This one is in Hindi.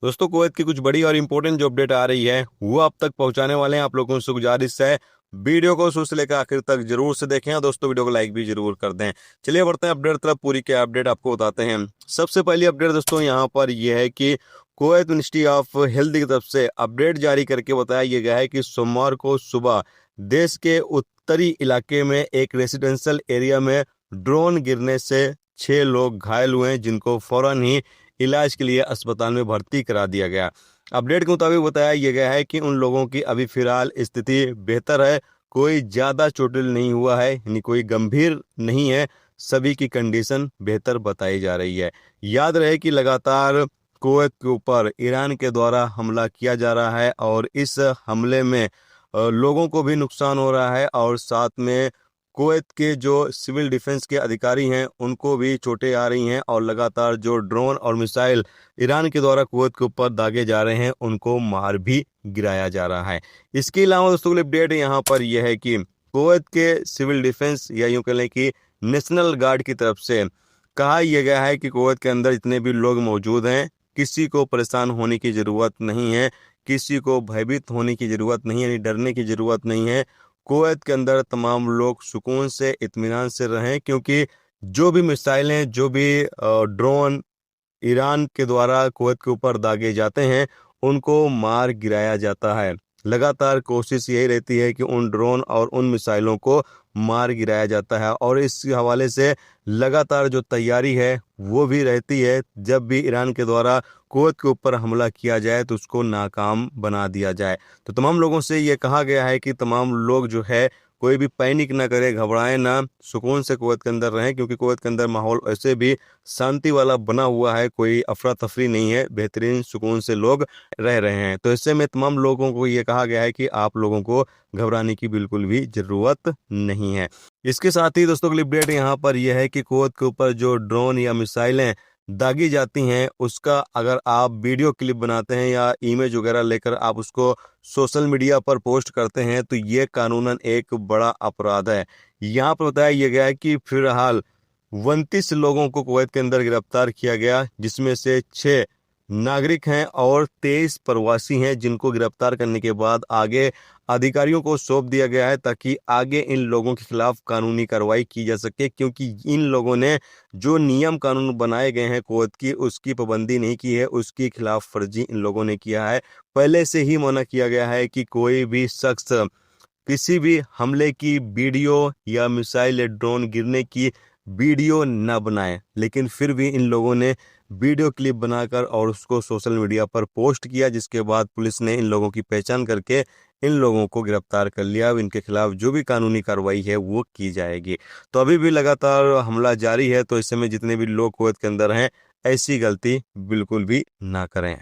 दोस्तों कुवैत की कुछ बड़ी और इंपॉर्टेंट जो अपडेट आ रही है वो आप तक पहुंचाने वाले हैं। आप लोगों से गुजारिश है वीडियो को शुरू से लेकर आखिर तक जरूर से देखें और दोस्तों वीडियो को लाइक भी जरूर कर दें। चलिए बढ़ते हैं अपडेट तरफ। पूरी के अपडेट आपको बताते हैं। सबसे पहली अपडेट दोस्तों यहाँ पर यह है कि कुवैत मिनिस्ट्री ऑफ हेल्थ की तरफ से अपडेट जारी करके बताया यह गया है कि सोमवार को सुबह देश के उत्तरी इलाके में एक रेसिडेंशियल एरिया में ड्रोन गिरने से 6 लोग घायल हुए हैं, जिनको फौरन ही इलाज के लिए अस्पताल में भर्ती करा दिया गया। अपडेट के मुताबिक बताया यह गया है कि उन लोगों की अभी फिलहाल स्थिति बेहतर है, कोई ज्यादा चोटिल नहीं हुआ है, यानी कोई गंभीर नहीं है। सभी की कंडीशन बेहतर बताई जा रही है। याद रहे कि लगातार कुवैत के ऊपर ईरान के द्वारा हमला किया जा रहा है और इस हमले में लोगों को भी नुकसान हो रहा है और साथ में कुवैत के जो सिविल डिफेंस के अधिकारी हैं उनको भी चोटें आ रही हैं और लगातार जो ड्रोन और मिसाइल ईरान के द्वारा कुवैत के ऊपर दागे जा रहे हैं उनको मार भी गिराया जा रहा है। इसके अलावा दोस्तों अपडेट यहाँ पर यह है कि कुवैत के सिविल डिफेंस या यूं कह लें कि नेशनल गार्ड की तरफ से कहा यह गया है कि कुवैत के अंदर जितने भी लोग मौजूद हैं किसी को परेशान होने की जरूरत नहीं है, किसी को भयभीत होने की जरूरत नहीं है, यानी डरने की जरूरत नहीं है। कुवैत के अंदर तमाम लोग सुकून से इत्मीनान से रहें, क्योंकि जो भी मिसाइलें जो भी ड्रोन ईरान के द्वारा कुवैत के ऊपर दागे जाते हैं उनको मार गिराया जाता है। लगातार कोशिश यही रहती है कि उन ड्रोन और उन मिसाइलों को मार गिराया जाता है और इस हवाले से लगातार जो तैयारी है वो भी रहती है। जब भी ईरान के द्वारा कुवैत के ऊपर हमला किया जाए तो उसको नाकाम बना दिया जाए। तो तमाम लोगों से ये कहा गया है कि तमाम लोग जो है कोई भी पैनिक ना करे, घबराएं ना, सुकून से कुवैत के अंदर रहें, क्योंकि कुवैत के अंदर माहौल ऐसे भी शांति वाला बना हुआ है, कोई अफरा तफरी नहीं है, बेहतरीन सुकून से लोग रह रहे हैं। तो इससे में तमाम लोगों को ये कहा गया है कि आप लोगों को घबराने की बिल्कुल भी जरूरत नहीं है। इसके साथ ही दोस्तों क्लिप अपडेट यहाँ पर यह है कि कुवैत के ऊपर जो ड्रोन या मिसाइलें दागी जाती हैं उसका अगर आप वीडियो क्लिप बनाते हैं या इमेज वगैरह लेकर आप उसको सोशल मीडिया पर पोस्ट करते हैं तो ये कानूनन एक बड़ा अपराध है। यहाँ पर बताया यह गया है कि फिलहाल 29 लोगों को कुवैत के अंदर गिरफ्तार किया गया, जिसमें से 6 नागरिक हैं और 23 प्रवासी हैं, जिनको गिरफ्तार करने के बाद आगे अधिकारियों को सौंप दिया गया है ताकि आगे इन लोगों के खिलाफ कानूनी कार्रवाई की जा सके, क्योंकि इन लोगों ने जो नियम कानून बनाए गए हैं कुवैत की उसकी पाबंदी नहीं की है, उसकी खिलाफ वर्जी इन लोगों ने किया है। पहले से ही मना किया गया है कि कोई भी शख्स किसी भी हमले की वीडियो या मिसाइल या ड्रोन गिरने की वीडियो न बनाए, लेकिन फिर भी इन लोगों ने वीडियो क्लिप बनाकर और उसको सोशल मीडिया पर पोस्ट किया, जिसके बाद पुलिस ने इन लोगों की पहचान करके इन लोगों को गिरफ्तार कर लिया। अब इनके खिलाफ जो भी कानूनी कार्रवाई है वो की जाएगी। तो अभी भी लगातार हमला जारी है, तो इस समय जितने भी लोग कुवैत के अंदर हैं ऐसी गलती बिल्कुल भी ना करें।